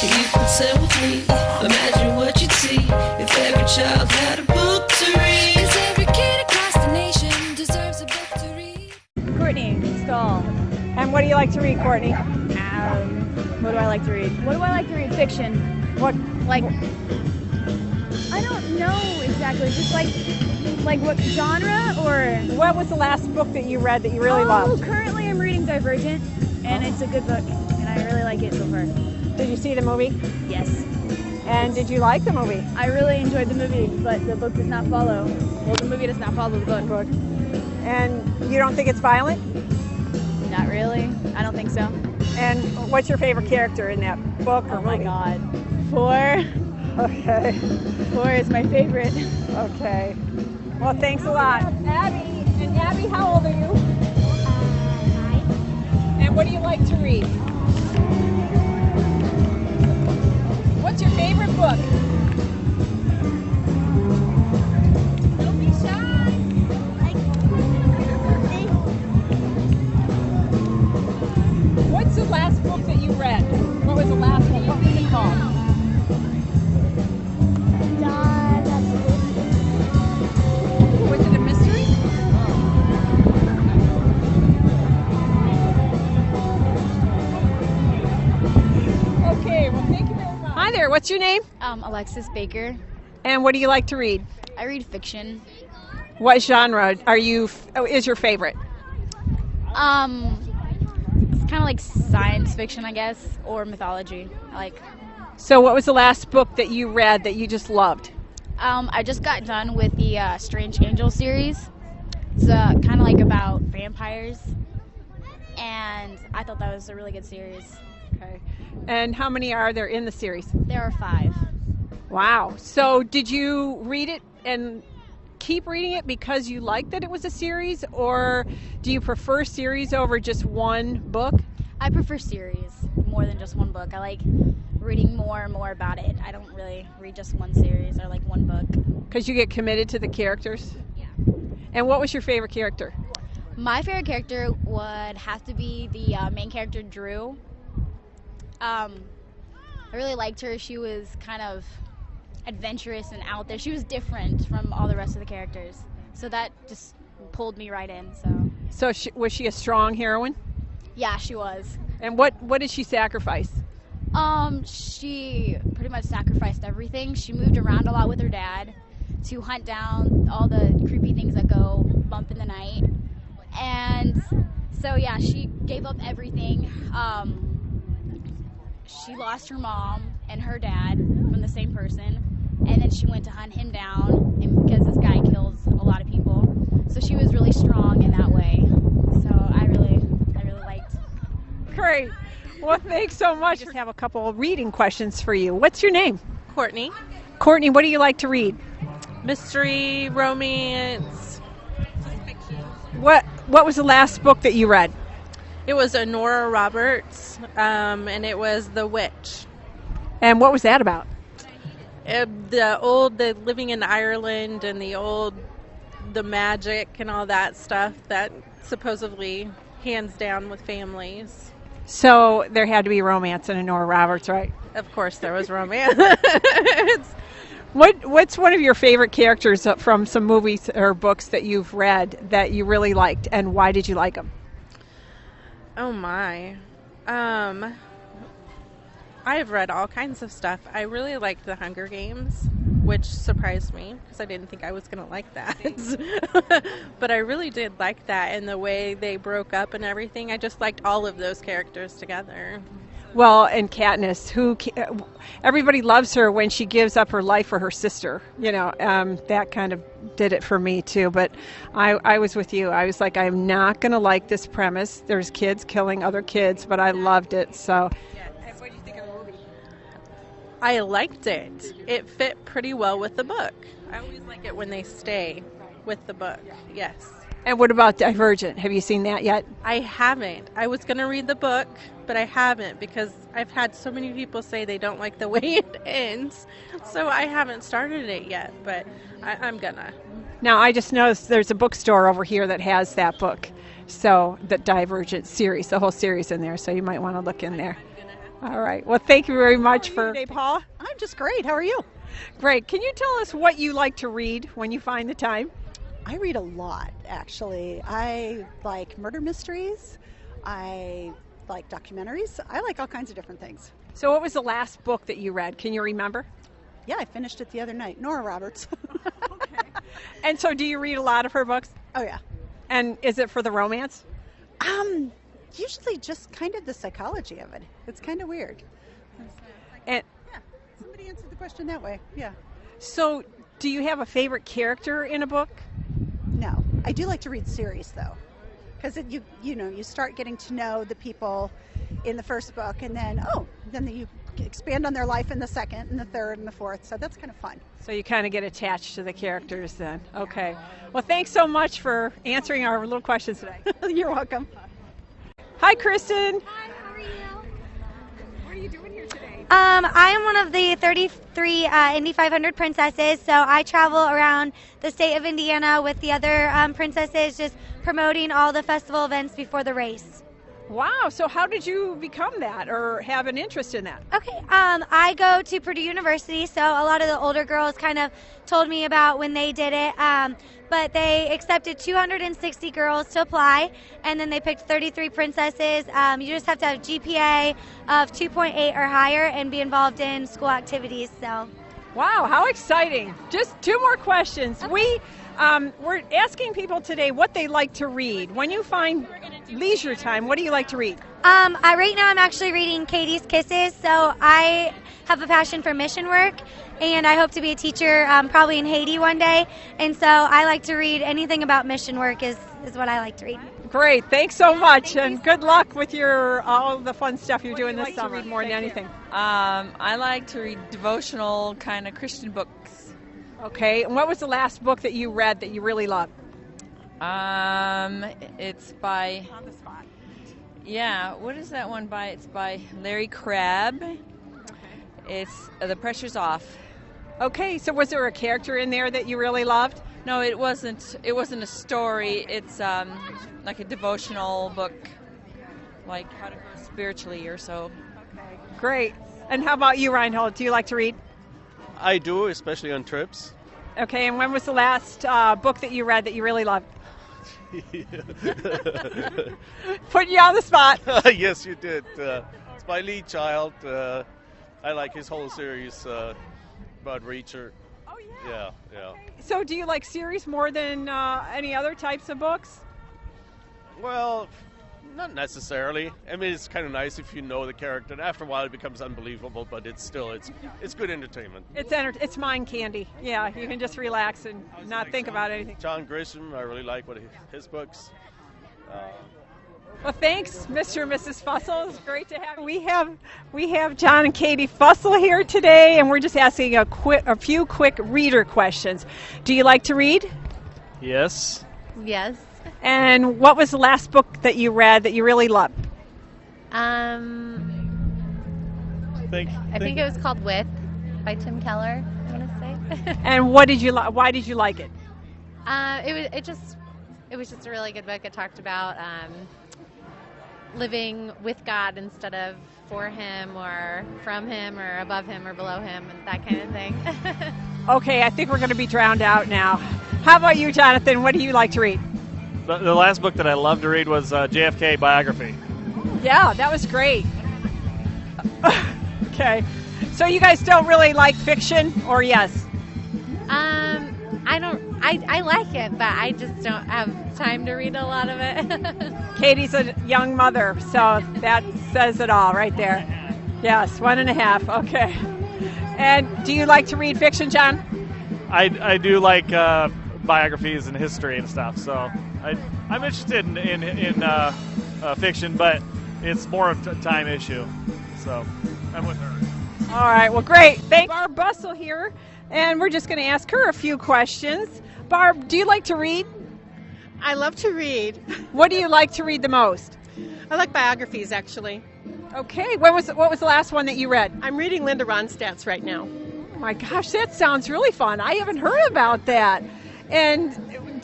You can sit with me, imagine what you'd see if every child had a book to read. 'Cause every kid across the nation deserves a book to read. Courtney Stahl. And what do you like to read, Courtney? What do I like to read? What do I like to read? Fiction. What? Like, I don't know exactly. Just like what genre or? What was the last book that you read that you really loved? Currently I'm reading Divergent, and it's a good book, and I really like it so far. Did you see the movie? Yes. And did you like the movie? I really enjoyed the movie, but the book does not follow. Well, the movie does not follow the book. And you don't think it's violent? Not really. I don't think so. And what's your favorite character in that book or Oh my movie? God. 4. Okay. 4 is my favorite. Okay. Well, thanks a lot. Abby. And Abby, how old are you? 9. And what do you like to read? What's your favorite book? Don't be shy. What's the last book that you read? What was the last one? What was it called? Was it a mystery? Okay, well, thank you very much. Hi there, what's your name? Alexis Baker. And what do you like to read? I read fiction. What genre is your favorite? It's kind of like science fiction, I guess, or mythology. So what was the last book that you read that you just loved? I just got done with the Strange Angel series. It's kind of like about vampires, and I thought that was a really good series. Okay. And how many are there in the series? There are 5. Wow. So did you read it and keep reading it because you liked that it was a series, or do you prefer series over just one book? I prefer series more than just one book. I like reading more and more about it. I don't really read just one series or like one book. Because you get committed to the characters? Yeah. And what was your favorite character? My favorite character would have to be the main character, Drew. I really liked her. She was kind of adventurous and out there. She was different from all the rest of the characters. So that just pulled me right in. So was she a strong heroine? Yeah, she was. And what did she sacrifice? She pretty much sacrificed everything. She moved around a lot with her dad to hunt down all the creepy things that go bump in the night. And so, yeah, she gave up everything. She lost her mom and her dad from the same person, and then she went to hunt him down, and because this guy kills a lot of people. So she was really strong in that way. So I really liked. Great. Well, thanks so much. I just have a couple of reading questions for you. What's your name? Courtney. Courtney, what do you like to read? Mystery, romance. What was the last book that you read? It was a Nora Roberts, and it was The Witch. And what was that about? The living in Ireland and the magic and all that stuff that supposedly hands down with families. So there had to be romance in a Nora Roberts, right? Of course there was romance. What's one of your favorite characters from some movies or books that you've read that you really liked, and why did you like them? Oh my. I have read all kinds of stuff. I really liked The Hunger Games, which surprised me because I didn't think I was going to like that. But I really did like that, and the way they broke up and everything. I just liked all of those characters together. Well, and Katniss, everybody loves her when she gives up her life for her sister. That kind of did it for me too. But I was with you. I was like, I'm not going to like this premise. There's kids killing other kids, but I loved it. So, what do you think of the movie? I liked it. It fit pretty well with the book. I always like it when they stay with the book. Yes. And what about Divergent? Have you seen that yet? I haven't. I was going to read the book, but I haven't because I've had so many people say they don't like the way it ends. So I haven't started it yet, but I'm gonna. Now, I just noticed there's a bookstore over here that has that book. So the Divergent series, the whole series in there. So you might want to look in there. All right. Well, thank you very much for Today, Paul. I'm just great. How are you? great. Can you tell us what you like to read when you find the time? I read a lot, actually. I like murder mysteries. I like documentaries. I like all kinds of different things. So, what was the last book that you read? Can you remember? Yeah, I finished it the other night. Nora Roberts. And so, do you read a lot of her books? Oh, yeah. And is it for the romance? Usually just kind of the psychology of it. It's kind of weird. And Yeah, somebody answered the question that way. Yeah. so, do you have a favorite character in a book? No, I do like to read series though, because you start getting to know the people in the first book, and then you expand on their life in the second and the third and the fourth. So that's kind of fun. So you kind of get attached to the characters then. Okay. Well, thanks so much for answering our little questions today. You're welcome. Hi, Kristen. Hi, how are you? What are you doing here today? I am one of the 33 Indy 500 princesses, so I travel around the state of Indiana with the other princesses, just promoting all the festival events before the race. Wow. So how did you become that or have an interest in that? Okay, I go to Purdue University, so a lot of the older girls kind of told me about when they did it, but they accepted 260 girls to apply, and then they picked 33 princesses. You just have to have GPA of 2.8 or higher and be involved in school activities. So, Wow, how exciting. Just two more questions. We're asking people today what they like to read. When you find leisure time, what do you like to read? right now I'm actually reading Katie's Kisses, so I have a passion for mission work, and I hope to be a teacher probably in Haiti one day, and so I like to read anything about mission work is what I like to read. Great, thanks so much, and good luck with all the fun stuff you're doing this summer. Read more than anything. I like to read devotional kind of Christian books. Okay, and what was the last book that you read that you really loved? It's by. On the spot. Yeah, what is that one by? It's by Larry Crabb. Okay. It's The Pressure's Off. Okay, so was there a character in there that you really loved? No, it wasn't. It wasn't a story. It's like a devotional book, like how to grow spiritually or so. Okay, great. And how about you, Reinhold? Do you like to read? I do, especially on trips. Okay, and when was the last book that you read that you really loved? Putting you on the spot. Yes, you did. It's by Lee Child. I like his whole series about Reacher. Oh, Yeah, yeah. Okay. So do you like series more than any other types of books? Well, not necessarily. I mean, it's kind of nice if you know the character. And after a while, it becomes unbelievable, but it's good entertainment. It's mind candy. Yeah, you can just relax and not think about anything. John Grisham, I really like his books. Well, thanks, Mr. and Mrs. Fussell. It's great to have you. We have John and Katie Fussell here today, and we're just asking a few quick reader questions. Do you like to read? Yes. Yes. And what was the last book that you read that you really loved? I think it was called With by Tim Keller, I want to say. And what did you why did you like it? It was just a really good book. It talked about living with God instead of for Him or from Him or above Him or below Him and that kind of thing. Okay, I think we're going to be drowned out now. How about you, Jonathan? What do you like to read? The last book that I loved to read was JFK biography. Yeah, that was great. Okay. So you guys don't really like fiction, or yes? I like it, but I just don't have time to read a lot of it. Katie's a young mother, so that says it all right there. Yes, 1.5. Okay. And do you like to read fiction, John? I do like biographies and history and stuff, so I'm interested in fiction, but it's more of a time issue. So I'm with her. All right, well, great. Thanks. Barb Bussell here, and we're just going to ask her a few questions. Barb, do you like to read? I love to read. What do you like to read the most? I like biographies, actually. Okay, what was the last one that you read? I'm reading Linda Ronstadt's right now. Oh my gosh, that sounds really fun. I haven't heard about that. And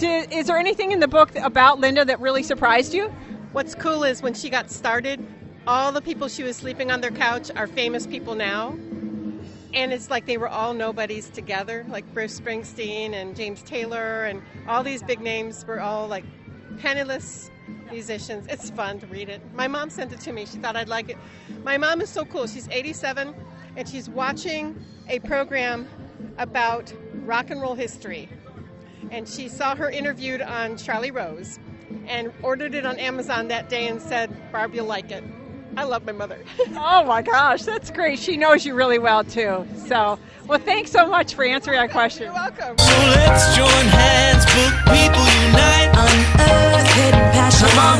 is there anything in the book about Linda that really surprised you? What's cool is when she got started, all the people she was sleeping on their couch are famous people now. And it's like they were all nobodies together, like Bruce Springsteen and James Taylor and all these big names were all like penniless musicians. It's fun to read it. My mom sent it to me. She thought I'd like it. My mom is so cool. She's 87 and she's watching a program about rock and roll history. And she saw her interviewed on Charlie Rose and ordered it on Amazon that day and said, "Barb, you'll like it." I love my mother. Oh my gosh, that's great. She knows you really well too. So, well, thanks so much for answering our question. You're welcome. So let's join hands, book people unite, unearth hidden passion. Come on,